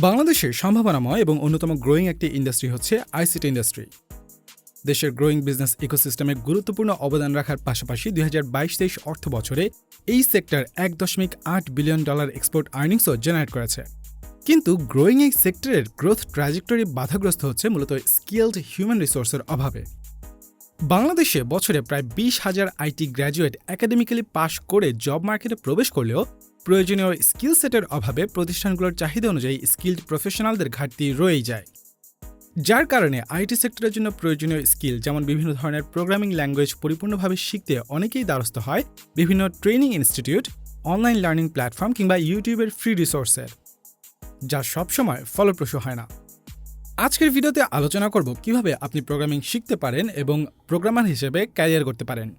বাংলাদেশের সম্ভাবনাময় এবং অন্যতম গ্রোয়িং একটি ইন্ডাস্ট্রি হচ্ছে আইসিটি ইন্ডাস্ট্রি। দেশের গ্রোয়িং বিজনেস ইকোসিস্টেমে গুরুত্বপূর্ণ অবদান রাখার পাশাপাশি 2022-23 অর্থ বছরে এই সেক্টর $1.8 বিলিয়ন এক্সপোর্ট আর্নিংসও জেনারেট করেছে। কিন্তু গ্রোয়িং এই সেক্টরের গ্রোথ ট্র্যাজেক্টরি বাধাগ্রস্ত হচ্ছে মূলত স্কিলড হিউম্যান রিসোর্সের অভাবে। বাংলাদেশে বছরে প্রায় 20,000 আইটি গ্র্যাজুয়েট একাডেমিক্যালি পাশ করে জব মার্কেটে প্রবেশ করলেও প্রয়োজনীয় স্কিল সেটের অভাবে প্রতিষ্ঠানগুলোর চাহিদা অনুযায়ী স্কিলড প্রফেশনালদের ঘাটতি রয়েই যায়। যার কারণে আইটি সেক্টরের জন্য প্রয়োজনীয় স্কিল যেমন বিভিন্ন ধরনের প্রোগ্রামিং ল্যাঙ্গুয়েজ পরিপূর্ণভাবে শিখতে অনেকেই দ্বারস্থ হয় বিভিন্ন training institute, online learning platform কিংবা ইউটিউবের ফ্রি রিসোর্সের, যা সবসময় ফলপ্রসূ হয় না। আজকের ভিডিওতে আলোচনা করব কিভাবে আপনি প্রোগ্রামিং শিখতে পারেন এবং প্রোগ্রামার হিসেবে ক্যারিয়ার করতে পারেন।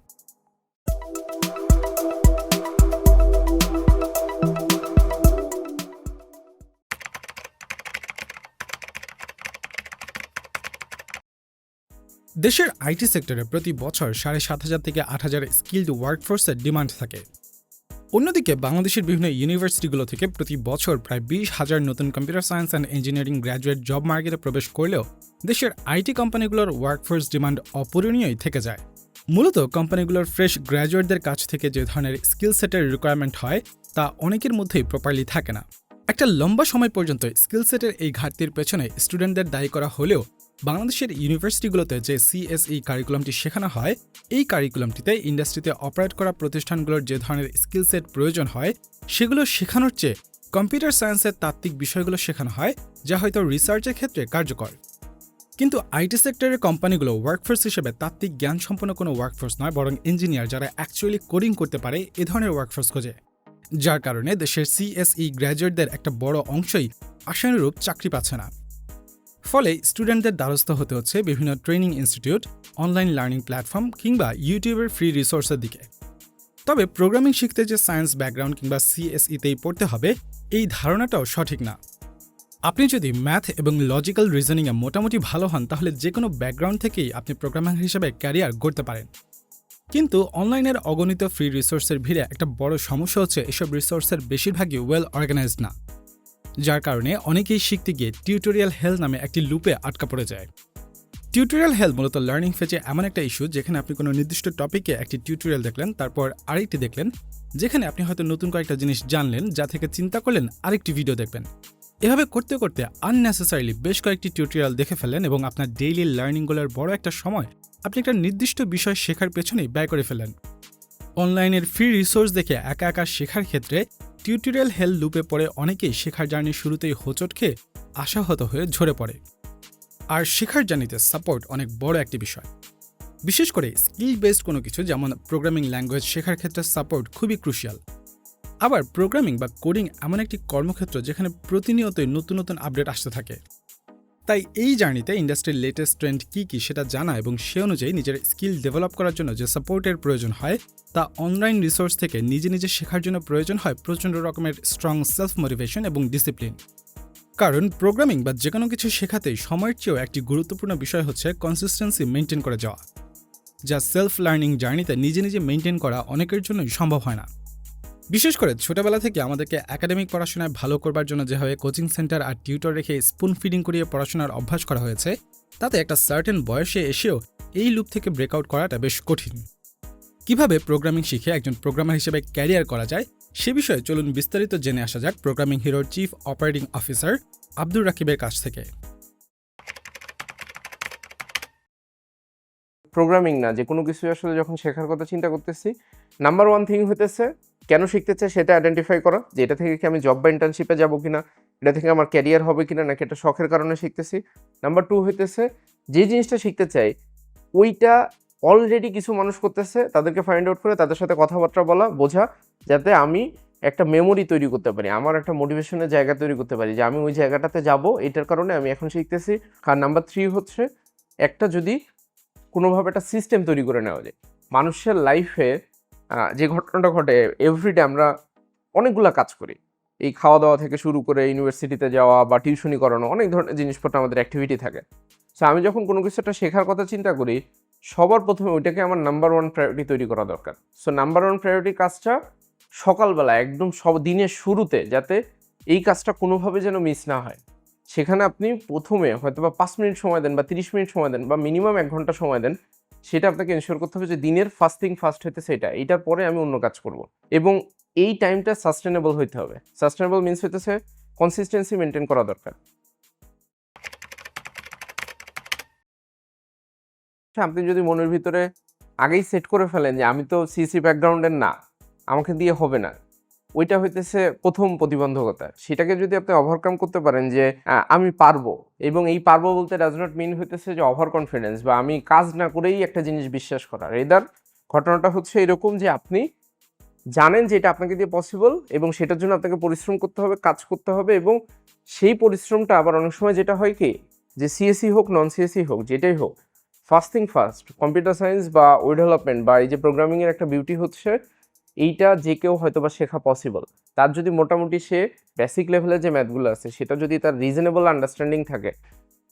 দেশের আইটি সেক্টরে প্রতি বছর 7,500 থেকে 8,000 স্কিলড ওয়ার্কফোর্সের ডিমান্ড থাকে। অন্যদিকে বাংলাদেশের বিভিন্ন ইউনিভার্সিটিগুলো থেকে প্রতি বছর প্রায় 20,000 নতুন computer science and engineering graduate job মার্কেটে প্রবেশ করলেও দেশের আইটি কোম্পানিগুলোর ওয়ার্কফোর্স ডিমান্ড অপূরণীয়ই থেকে যায়। মূলত কোম্পানিগুলোর ফ্রেশ গ্র্যাজুয়েটদের কাছ থেকে যে ধরনের স্কিল সেটের রিকোয়ারমেন্ট হয় তা অনেকের মধ্যেই প্রপারলি থাকে না। একটা লম্বা সময় পর্যন্ত স্কিল সেটের এই ঘাটতির পেছনে স্টুডেন্টদের দায়ী করা হলেও বাংলাদেশের ইউনিভার্সিটিগুলোতে যে সিএসই কারিকুলামটি শেখানো হয়, এই কারিকুলামটিতে ইন্ডাস্ট্রিতে অপারেট করা প্রতিষ্ঠানগুলোর যে ধরনের স্কিল সেট প্রয়োজন হয় সেগুলো শেখানোর চেয়ে কম্পিউটার সায়েন্সের তাত্ত্বিক বিষয়গুলো শেখানো হয়, যা হয়তো রিসার্চের ক্ষেত্রে কার্যকর। কিন্তু আইটি সেক্টরের কোম্পানিগুলো ওয়ার্কফোর্স হিসেবে তাত্ত্বিক জ্ঞান সম্পন্ন কোনো ওয়ার্কফোর্স নয়, বরং ইঞ্জিনিয়ার যারা অ্যাকচুয়ালি কোডিং করতে পারে এ ধরনের ওয়ার্কফোর্স খোঁজে। যার কারণে দেশের সিএসই গ্র্যাজুয়েটদের একটা বড় অংশই আশানুরূপ চাকরি পাচ্ছে না। ফলে স্টুডেন্টদের দ্বারস্থ হতে হচ্ছে বিভিন্ন training institute, online learning platform কিংবা ইউটিউবের ফ্রি রিসোর্সের দিকে। তবে প্রোগ্রামিং শিখতে যে সায়েন্স ব্যাকগ্রাউন্ড কিংবা সিএসইতেই পড়তে হবে এই ধারণাটাও সঠিক না। আপনি যদি ম্যাথ এবং লজিক্যাল রিজনিংয়ে মোটামুটি ভালো হন তাহলে যে কোনো ব্যাকগ্রাউন্ড থেকেই আপনি প্রোগ্রামার হিসেবে ক্যারিয়ার গড়তে পারেন। কিন্তু অনলাইনের অগণিত ফ্রি রিসোর্সের ভিড়ে একটা বড় সমস্যা হচ্ছে এসব রিসোর্সের বেশিরভাগই ওয়েল অর্গানাইজড না, যার কারণে অনেকেই শিখতে গিয়ে টিউটোরিয়াল হেল নামে একটি লুপে আটকা পড়ে যায়। টিউটোরিয়াল হেল মূলত লার্নিং ফেজে এমন একটা ইস্যু যেখানে আপনি কোনো নির্দিষ্ট টপিকে একটি টিউটোরিয়াল দেখলেন, তারপর আরেকটি দেখলেন, যেখানে আপনি হয়তো নতুন কয়েকটা জিনিস জানলেন, যা থেকে চিন্তা করলেন আরেকটি ভিডিও দেখবেন। এভাবে করতে করতে আননেসেসারিলি বেশ কয়েকটি টিউটোরিয়াল দেখে ফেলেন এবং আপনার ডেইলি লার্নিংগুলোর বড় একটা সময় আপনি একটা নির্দিষ্ট বিষয় শেখার পেছনেই ব্যয় করে ফেলেন। অনলাইনের ফ্রি রিসোর্স দেখে একা একা শেখার ক্ষেত্রে টিউটোরিয়াল হেল লুপে পড়ে অনেকেই শেখার জার্নির শুরুতেই হোঁচট খেয়ে আশাহত হয়ে ঝরে পড়ে। আর শেখার জার্নিতে সাপোর্ট অনেক বড় একটি বিষয়। বিশেষ করে স্কিল বেসড কোনো কিছু যেমন প্রোগ্রামিং ল্যাঙ্গুয়েজ শেখার ক্ষেত্রে সাপোর্ট খুবই ক্রুশিয়াল। আবার প্রোগ্রামিং বা কোডিং এমন একটি কর্মক্ষেত্র যেখানে প্রতিনিয়তই নতুন নতুন আপডেট আসতে থাকে। তাই এই জার্নিতে ইন্ডাস্ট্রির লেটেস্ট ট্রেন্ড কী সেটা জানা এবং সে অনুযায়ী নিজের স্কিল ডেভেলপ করার জন্য যে সাপোর্টের প্রয়োজন হয় তা অনলাইন রিসোর্স থেকে নিজে নিজে শেখার জন্য প্রয়োজন হয় প্রচণ্ড রকমের স্ট্রং সেলফ মোটিভেশন এবং ডিসিপ্লিন। কারণ প্রোগ্রামিং বা যে কোনো কিছু শেখাতেই সময়ের চেয়েও একটি গুরুত্বপূর্ণ বিষয় হচ্ছে কনসিস্টেন্সি মেনটেন করে যাওয়া, যা সেলফ লার্নিং জার্নিতে নিজে নিজে মেনটেন করা অনেকের জন্যই সম্ভব হয় না। বিশেষ করে ছোটবেলা থেকে আমাদেরকে একাডেমিক পড়াশোনায় ভালো করবার জন্য যেভাবে কোচিং সেন্টার আর টিউটর রেখে স্পুন ফিডিং করিয়ে পড়াশোনার অভ্যাস করা হয়েছে, তাতে একটা সার্টেন বয়সে এসেও এই লুপ থেকে ব্রেকআউট করাটা বেশ কঠিন। কিভাবে প্রোগ্রামিং শিখে একজন প্রোগ্রামার হিসেবে ক্যারিয়ার করা যায় সে বিষয়ে চলুন বিস্তারিত জেনে আসা যাক প্রোগ্রামিং হিরোর চিফ অপারেটিং অফিসার আব্দুর রাকিবের কাছ থেকে। প্রোগ্রামিং না যে কোনো কিছু আসলে যখন শেখার কথা চিন্তা করতেছি, নাম্বার ওয়ান থিং হইতেছে কেন শিখতে চাই সেটা আইডেন্টিফাই করা, যে এটা থেকে কি আমি জব বা ইন্টার্নশিপে যাবো কিনা, এটা থেকে আমার ক্যারিয়ার হবে কিনা, নাকি এটা শখের কারণে শিখতেছি। নাম্বার টু হইতেছে যে জিনিসটা শিখতে চাই ওইটা অলরেডি কিছু মানুষ করতেছে, তাদেরকে ফাইন্ড আউট করে তাদের সাথে কথাবার্তা বলা, বোঝা, যাতে আমি একটা মেমোরি তৈরি করতে পারি, আমার একটা মোটিভেশনের জায়গা তৈরি করতে পারি যে আমি ওই জায়গাটাতে যাব, এটার কারণে আমি এখন শিখতেছি। আর নাম্বার থ্রি হচ্ছে একটা যদি কোনোভাবে একটা সিস্টেম তৈরি করে নেওয়া যায়। মানুষের লাইফে যে ঘটনাটা ঘটে এভরিডে আমরা অনেকগুলো কাজ করি, এই খাওয়া দাওয়া থেকে শুরু করে ইউনিভার্সিটিতে যাওয়া বা টিউশনি করানো, অনেক ধরনের জিনিসপত্র আমাদের অ্যাক্টিভিটি থাকে। সো আমি যখন কোনো কিছু একটা শেখার কথা চিন্তা করি সবার প্রথমে ওইটাকে আমার নাম্বার ওয়ান প্রায়োরিটি তৈরি করা দরকার। সো নাম্বার ওয়ান প্রায়োরিটি কাজটা সকালবেলা একদম সব দিনের শুরুতে যাতে এই কাজটা কোনোভাবে যেন মিস না হয়। সেখানে আপনি প্রথমে হয়তো বা 5 মিনিট সময় দেন বা 30 মিনিট সময় দেন বা মিনিমাম 1 ঘন্টা সময় দেন। সেটা আপনাকে এনশিওর করতে হবে যে দিনের ফার্স্ট থিং ফার্স্ট হইতেছে এটা। এটার পরে আমি অন্য কাজ করব। এবং এই টাইমটা সাস্টেনেবল হইতে হবে। সাস্টেনেবল মিনস হইতেছে কনসিস্টেন্সি মেইনটেইন করা দরকার। আপনি যদি মনের ভিতরে আগেই সেট করে ফেলেন যে আমি তো সিএসসি ব্যাকগ্রাউন্ডের না, আমাকে দিয়ে হবে না। ওইটা হইতেছে ১ম প্রতিবন্ধকতা। সেটাকে যদি আপনি ওভারকাম করতে পারেন যে আমি পারবো, এবং এই পারবো বলতে ডাজ নট মিন হইতেছে যে ওভার কনফিডেন্স বা আমি কাজ না করেই একটা জিনিস বিশ্বাস করা। রেদার ঘটনাটা হচ্ছে এরকম যে আপনি জানেন যে এটা আপনাকে দিয়ে পসিবল এবং সেটার জন্য আপনাকে পরিশ্রম করতে হবে, কাজ করতে হবে, এবং সেই পরিশ্রমটা আবার অনেক সময় যেটা হয় কি যে সিএসসি হোক, নন সিএসসি হোক, যেটাই হোক, first thing first computer science বা ওয়েব ডেভেলপমেন্ট বা এই যে প্রোগ্রামিংয়ের একটা বিউটি হচ্ছে এইটা যে কেউ হয়তো বা শেখা পসিবল। তার যদি মোটামুটি সে বেসিক লেভেলের যে ম্যাথগুলো আছে সেটা যদি তার রিজনেবল আন্ডারস্ট্যান্ডিং থাকে,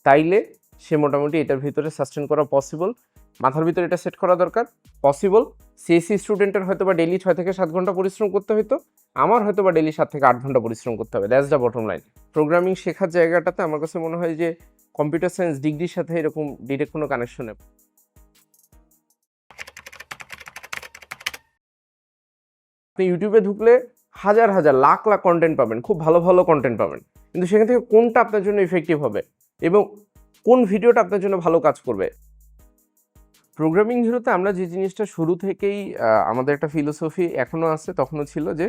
তাইলে সে মোটামুটি এটার ভিতরে সাস্টেন করা পসিবল। মাথার ভিতরে এটা সেট করা দরকার, পসিবল। সিএসসি স্টুডেন্টের হয়তো বা ডেইলি 6 থেকে 7 ঘন্টা পরিশ্রম করতে হতো, আমার হয়তো বা ডেইলি 7 থেকে 8 ঘন্টা পরিশ্রম করতে হবে। That's the bottom line. Programming শেখার জায়গাটাতে আমার কাছে মনে হয় যে কম্পিউটার সায়েন্স ডিগ্রির সাথে এরকম ডিরেক্ট কোনো কানেকশন নেই। আপনি ইউটিউবে ঢুকলে হাজার হাজার লাখ লাখ কন্টেন্ট পাবেন, খুব ভালো ভালো কন্টেন্ট পাবেন, কিন্তু সেখান থেকে কোনটা আপনার জন্য ইফেক্টিভ হবে এবং কোন ভিডিওটা আপনার জন্য ভালো কাজ করবে। প্রোগ্রামিং হিরোতে আমরা যে জিনিসটা শুরু থেকেই আমাদের একটা ফিলোসফি এখনও আছে, তখনও ছিল যে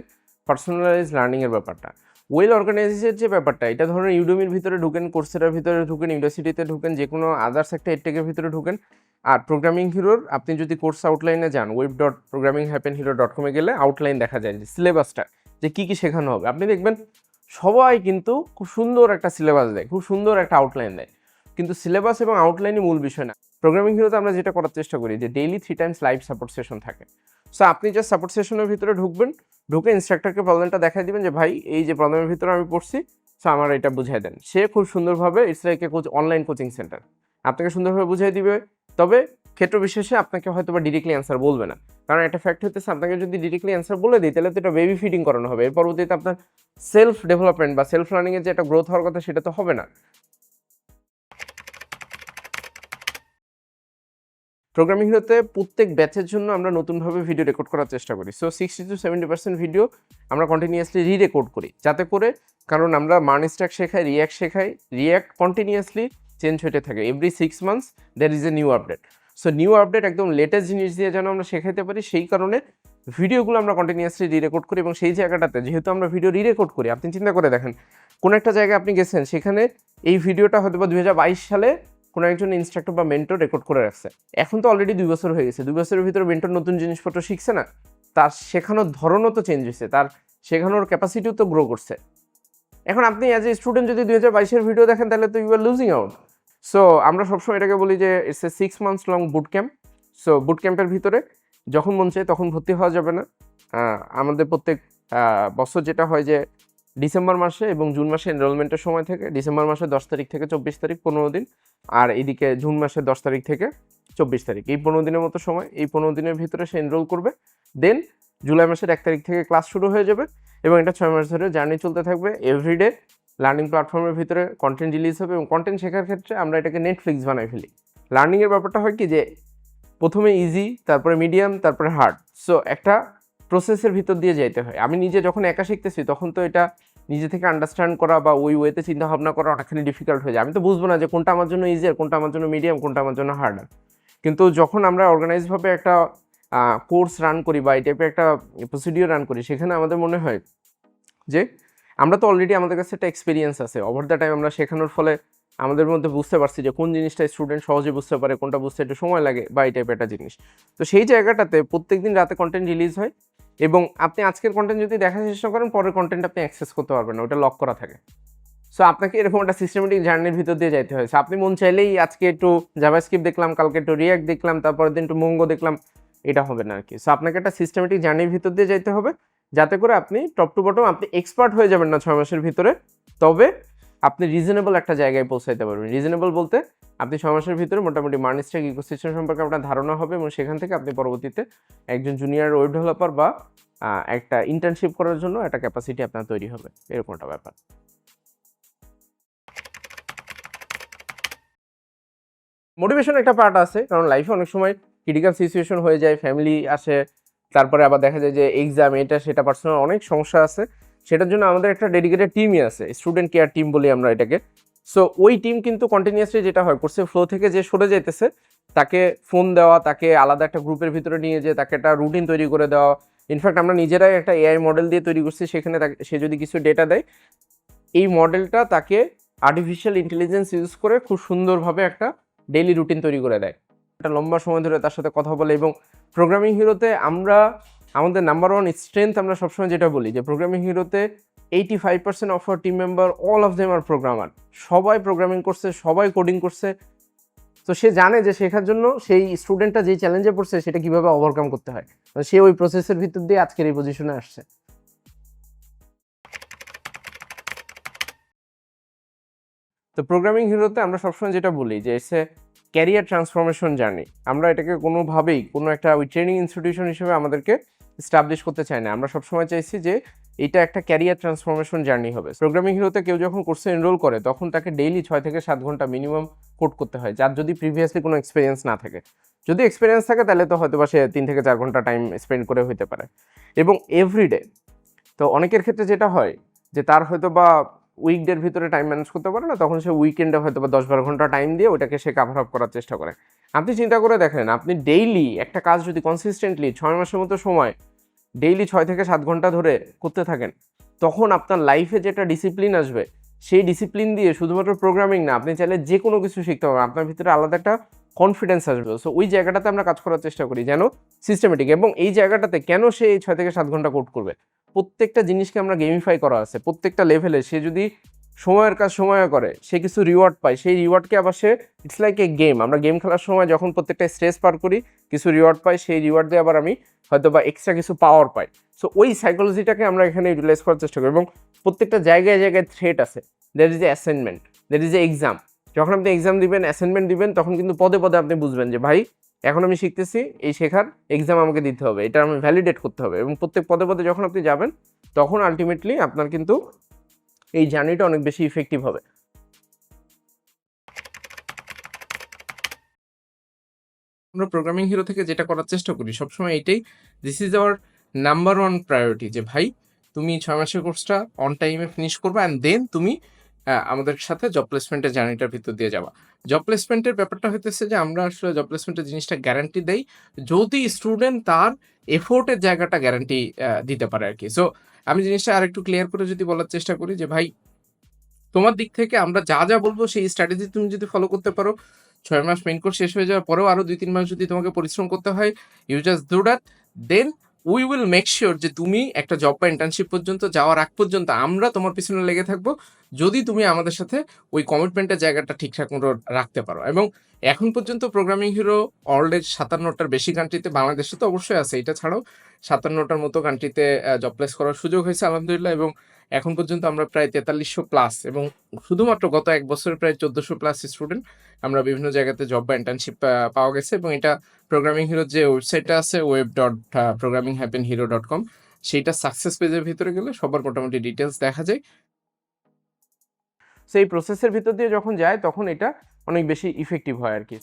পার্সোনালাইজ লার্নিংয়ের ব্যাপারটা, ওয়েল অর্গানাইজের যে ব্যাপারটা, এটা ধরুন ইউডেমির ভিতরে ঢুকেন, কোর্সেরার ভিতরে ঢুকেন, ইউনিভার্সিটিতে ঢুকেন, যে কোনো আদার্স একটা এডটেকের ভিতরে ঢুকেন। আর প্রোগ্রামিং হিরোর আপনি যদি কোর্স আউটলাইনে যান, web.programminghappenhero.com-এ গেলে আউটলাইন দেখা যায় যে সিলেবাসটা, যে কী কী শেখানো হবে। আপনি দেখবেন সবাই কিন্তু খুব সুন্দর একটা সিলেবাস দেয়, খুব সুন্দর একটা আউটলাইন দেয়, কিন্তু সিলেবাস এবং আউটলাইনই মূল বিষয় না। প্রোগ্রামিং হিরোতে আমরা যেটা করার চেষ্টা করি যে daily 3 Times live support session থাকে। সো আপনি জাস্ট সাপোর্ট সেশনের ভিতরে ঢুকবেন, ঢুকে ইনস্ট্রাক্টরকে প্রবলেমটা দেখাই দিবেন যে ভাই এই যে প্রবলেমের ভিতরে আমি পড়ছি, সো আমার এটা বুঝিয়ে দেন। সে খুব সুন্দরভাবে, it's like a online coaching centre, আপনাকে সুন্দরভাবে বুঝিয়ে দিবে। তবে ক্ষেত্র বিশেষে আপনাকে হয়তো বা ডিরেক্টলি অ্যান্সার বলবে না, কারণ একটা ফ্যাক্ট হতেছে আপনাকে যদি ডিরেক্টলি অ্যান্সার বলে দিই তাহলে তো এটা বেবি ফিডিং করানো হবে। এর পরবর্তীতে আপনার সেলফ ডেভেলপমেন্ট বা সেলফ লার্নিংয়ের যে একটা গ্রোথ হওয়ার কথা সেটা তো হবে না। প্রোগ্রামিং হিরোতে প্রত্যেক ব্যাচের জন্য আমরা নতুনভাবে ভিডিও রেকর্ড করার চেষ্টা করি। সো 60-70% ভিডিও আমরা কন্টিনিউয়াসলি রেকর্ড করি, যাতে করে, কারণ আমরা মার্ন স্ট্যাক শেখাই, রিয়্যাক্ট কন্টিনিউয়াসলি চেঞ্জ হতে থাকে। Every 6 months there is a new update. So new update একদম লেটেস্ট জিনিস দিয়ে যেন আমরা শেখাতে পারি, সেই কারণে ভিডিওগুলো আমরা কন্টিনিউয়াসলি রেকর্ড করি। এবং সেই জায়গাটাতে যেহেতু আমরা ভিডিও রেকর্ড করি, আপনি চিন্তা করে দেখেন, কোনো একটা জায়গায় আপনি গেছেন, সেখানে এই ভিডিওটা হয়তো বা 2022 সালে কোনো একজন ইনস্ট্রাক্টর বা মেন্টর রেকর্ড করে রাখছে। এখন তো অলরেডি 2 বছর হয়ে গেছে, 2 বছরের ভিতরে মেন্টর নতুন জিনিসপত্র শিখছে না, তার শেখানোর ধরনও তো চেঞ্জ হয়েছে, তার শেখানোর ক্যাপাসিটিও তো গ্রো করছে। এখন আপনি অ্যাজ এ স্টুডেন্ট যদি 2022-এর ভিডিও দেখেন, তাহলে তো you are losing out. So আমরা সবসময় এটাকে বলি যে it's a 6 months long boot camp. So boot ক্যাম্পের ভিতরে যখন মন চায় তখন ভর্তি হওয়া যাবে না। আমাদের প্রত্যেক বছর যেটা হয় যে ডিসেম্বর মাসে এবং জুন মাসে এনরোলমেন্টের সময় থেকে, ডিসেম্বর মাসের 10 তারিখ থেকে 24 তারিখ 15 দিন, আর এদিকে জুন মাসের 10 তারিখ থেকে 24 তারিখ, এই 15 দিনের মতো সময়। এই 15 দিনের ভিতরে সে এনরোল করবে, দেন জুলাই মাসের 1 তারিখ থেকে ক্লাস শুরু হয়ে যাবে এবং এটা 6 মাস ধরে জার্নি চলতে থাকবে। এভরিডে লার্নিং প্ল্যাটফর্মের ভিতরে কন্টেন্ট রিলিজ হবে এবং কন্টেন্ট শেখার ক্ষেত্রে আমরা এটাকে নেটফ্লিক্স বানাই ফেলি। লার্নিংয়ের ব্যাপারটা হয় কি যে প্রথমে ইজি, তারপরে মিডিয়াম, তারপরে হার্ড। সো একটা প্রসেসের ভিতর দিয়ে যাইতে হয়। আমি নিজে যখন একা শিখতেছি তখন তো এটা নিজে থেকে আন্ডারস্ট্যান্ড করা বা ওই ওয়েতে চিন্তা ভাবনা করা অনেকখানি ডিফিকাল্ট হয়ে যায়। আমি তো বুঝবো না যে কোনটা আমার জন্য ইজি আর কোনটা আমার জন্য মিডিয়াম, কোনটা আমার জন্য হার্ডার। কিন্তু যখন আমরা অর্গানাইজভাবে একটা কোর্স রান করি বা এই টাইপের একটা প্রসিডিওর রান করি, সেখানে আমাদের মনে হয় যে আমরা তো অলরেডি আমাদের কাছে একটা এক্সপিরিয়েন্স আছে, ওভার দ্য টাইম আমরা শেখানোর ফলে আমাদের মধ্যে বুঝতে পারছি যে কোন জিনিসটা স্টুডেন্ট সহজে বুঝতে পারে, কোনটা বুঝতে একটু সময় লাগে বা এই টাইপের একটা জিনিস। তো সেই জায়গাটাতে প্রত্যেকদিন রাতে কন্টেন্ট রিলিজ হয় এবং আপনি আজকের কন্টেন্ট যদি দেখার চেষ্টা করেন, পরের কন্টেন্ট আপনি অ্যাক্সেস করতে পারবেন না, ওটা লক করা থাকে। সো আপনাকে এরকম একটা সিস্টেমেটিক জার্নির ভিতর দিয়ে যাইতে হয়েছে। আপনি মন চাইলেই আজকে একটু জাভাস্ক্রিপ্ট দেখলাম, কালকে একটু রিয়াক্ট দেখলাম, তারপরের দিন একটু মঙ্গো দেখলাম, এটা হবে না আর কি। সো আপনাকে একটা সিস্টেমেটিক জার্নির ভিতর দিয়ে যাইতে হবে, যাতে করে আপনি টপ টু বটম আপনি এক্সপার্ট হয়ে যাবেন না 6 মাসের ভিতরে, তবে আপনি রিজনেবল একটা জায়গায় পৌঁছাইতে পারবেন। রিজনেবল বলতে আপনি 6 মাসের ভিতরে মোটামুটি মার্ন স্ট্যাক ইকোসিস্টেম সম্পর্কে আপনার ধারণা হবে এবং সেখান থেকে আপনি পরবর্তীতে একজন জুনিয়র ওয়েব ডেভেলপার বা একটা ইন্টার্নশিপ করার জন্য একটা ক্যাপাসিটি আপনার তৈরি হবে, এরকম একটা ব্যাপার। মোটিভেশন একটা পার্ট আছে, কারণ লাইফে অনেক সময় ক্রিটিক্যাল সিচুয়েশন হয়ে যায়, ফ্যামিলি আসে, তারপরে আবার দেখা যায় যে এক্সাম, এটা সেটা, পার্সোনাল অনেক সমস্যা আছে। সেটার জন্য আমাদের একটা ডেডিকেটেড টিমই আছে, স্টুডেন্ট কেয়ার টিম বলি আমরা এটাকে। সো ওই টিম কিন্তু কন্টিনিউয়াসলি যেটা হয়, কোর্সের ফ্লো থেকে যে সরে যাইতেছে তাকে ফোন দেওয়া, তাকে আলাদা একটা গ্রুপের ভিতরে নিয়ে যে তাকে একটা রুটিন তৈরি করে দেওয়া। ইনফ্যাক্ট আমরা নিজেরাই একটা এআই মডেল দিয়ে তৈরি করছি, সেখানে সে যদি কিছু ডেটা দেয়, এই মডেলটা তাকে আর্টিফিশিয়াল ইন্টেলিজেন্স ইউজ করে খুব সুন্দরভাবে একটা ডেইলি রুটিন তৈরি করে দেয়, একটা লম্বা সময় ধরে তার সাথে কথা বলে। এবং প্রোগ্রামিং হিরোতে আমরা আমাদের নাম্বার ওয়ান স্ট্রেংথ, আমরা সবসময় যেটা বলি যে প্রোগ্রামিং হিরোতে 85% of our team member, all of them are programmer. সবাই প্রোগ্রামিং করছে, সবাই কোডিং করছে। তো সে জানে যে শেখার জন্য সেই স্টুডেন্টটা যেই চ্যালেঞ্জে পড়ছে সেটা কিভাবে ওভারকাম করতে হয়, সে ওই প্রসেসের ভিতর দিয়ে আজকের এই পজিশনে আসছে। তো প্রোগ্রামিং হিরোতে আমরা সবসময় যেটা বলি যে it's A career transformation journey. আমরা এটাকে কোনোভাবেই কোনো একটা ওই ট্রেনিং ইনস্টিটিউশন হিসেবে আমাদেরকে স্টাবলিশ করতে চাই না। আমরা সবসময় চাইছি যে এটা একটা ক্যারিয়ার ট্রান্সফরমেশন জার্নি হবে। প্রোগ্রামিং হিরোতে কেউ যখন কোর্সে এনরোল করে তখন তাকে ডেইলি 6 থেকে 7 ঘন্টা মিনিমাম কোড করতে হয়, যার যদি প্রিভিয়াসলি কোনো এক্সপিরিয়েন্স না থাকে। যদি এক্সপিরিয়েন্স থাকে তাহলে তো হয়তো বা সে 3 থেকে 4 ঘন্টা টাইম স্পেন্ড করে হইতে পারে, এবং এভরিডে। তো অনেকের ক্ষেত্রে যেটা হয় যে তার হয়তো বা উইকডের ভিতরে টাইম ম্যানেজ করতে পারে না, তখন সে উইকেন্ডে হয়তো বা 10-12 ঘন্টা টাইম দিয়ে ওটাকে সে কাভার আপ করার চেষ্টা করে। আপনি চিন্তা করে দেখেন, আপনি ডেইলি একটা কাজ যদি কনসিস্টেন্টলি 6 মাসের মতো সময় ডেইলি 6 থেকে 7 ঘন্টা ধরে করতে থাকেন, তখন আপনার লাইফে যেটা ডিসিপ্লিন আসবে, সেই ডিসিপ্লিন দিয়ে শুধুমাত্র প্রোগ্রামিং না, আপনি চাইলে যে কোনো কিছু শিখতে পারবেন। আপনার ভিতরে আলাদা একটা কনফিডেন্স আসবে। সো ওই জায়গাটাতে আমরা কাজ করার চেষ্টা করি যেন সিস্টেমেটিক, এবং এই জায়গাটাতে কেন সে এই 6 থেকে 7 ঘন্টা কোড করবে, প্রত্যেকটা জিনিসকে আমরা গেমিফাই করা আছে। প্রত্যেকটা লেভেলে সে যদি সময়ের কাজ সময়ে করে, সে কিছু রিওয়ার্ড পায়, সেই রিওয়ার্ডকে আবার say it's like a game. আমরা গেম খেলার সময় যখন প্রত্যেকটা স্ট্রেস পার করি, কিছু রিওয়ার্ড পাই, সেই রিওয়ার্ড দিয়ে আবার আমি হয়তো বা এক্সট্রা কিছু পাওয়ার পাই। সো ওই সাইকোলজিটাকে আমরা এখানে ইউটিলাইজ করার চেষ্টা করি। এবং প্রত্যেকটা জায়গায় জায়গায় থ্রেট আছে। That is a assignment, that is a exam. যখন আপনি এক্সাম দিবেন, অ্যাসাইনমেন্ট দিবেন, তখন কিন্তু পদে পদে আপনি বুঝবেন যে ভাই এখন আমি শিখতেছি, এই শেখার এক্সাম আমাকে দিতে হবে, এটা আমি ভ্যালিডেট করতে হবে। এবং প্রত্যেক পদে পদে যখন আপনি যাবেন, তখন আলটিমেটলি আপনার কিন্তু এই জার্নিটা অনেক বেশি ইফেক্টিভ হবে। আমরা প্রোগ্রামিং হিরো থেকে যেটা করার চেষ্টা করি সবসময় এইটাই, this is our number one priority, যে ভাই তুমি 6 মাসের কোর্সটা অন টাইমে ফিনিশ করবা, অ্যান্ড দেন তুমি আমাদের সাথে জব প্লেসমেন্টের জার্নিটার ভিতর দিয়ে যাবা। জব প্লেসমেন্টের ব্যাপারটা হইতেছে যে আমরা আসলে জব প্লেসমেন্টের জিনিসটা গ্যারান্টি দেই যদি স্টুডেন্ট তার এফোর্টের জায়গাটা গ্যারান্টি দিতে পারে আর কি। সো আমি জিনিসটা আর একটু ক্লিয়ার করে যদি বলার চেষ্টা করি যে ভাই তোমার দিক থেকে আমরা যা যা বলবো সেই স্ট্র্যাটেজি তুমি যদি ফলো করতে পারো, 6 মাস মেইন কোর্স শেষ হয়ে যাওয়ার পরেও আরো 2-3 মাস যদি তোমাকে পরিশ্রম করতে হয়, you just do that, then we will make sure যে তুমি একটা জব বা ইন্টার্নশিপ পর্যন্ত যাওয়ার আগ পর্যন্ত আমরা তোমার পিছনে লেগে থাকবো, যদি তুমি আমাদের সাথে ওই কমিটমেন্টের জায়গাটা ঠিকঠাক মতো রাখতে পারো। এবং এখন পর্যন্ত প্রোগ্রামিং হিরো অলরেডি 57টার বেশি কান্ট্রিতে, বাংলাদেশে তো অবশ্যই আছে, এটা ছাড়াও 57টার মতো কান্ট্রিতে জব প্লেস করার সুযোগ হয়েছে আলহামদুলিল্লাহ। এবং এখন পর্যন্ত আমরা প্রায় 4300 প্লাস, এবং শুধুমাত্র গত 1 বছরে প্রায় 1400 প্লাস স্টুডেন্ট আমরা বিভিন্ন জায়গাতে জব বা ইন্টার্নশিপ পাওয়া গেছে। এবং এটা প্রোগ্রামিং হিরোর যে ওয়েবসাইটটা আছে web.programminghero.com, সেইটা সাকসেস পেজের ভিতরে গেলে সবার মোটামুটি ডিটেলস দেখা যায়। সেই প্রসেসের ভিতর দিয়ে যখন যায় তখন এটা অনেক বেশি ইফেক্টিভ হয় আর কি।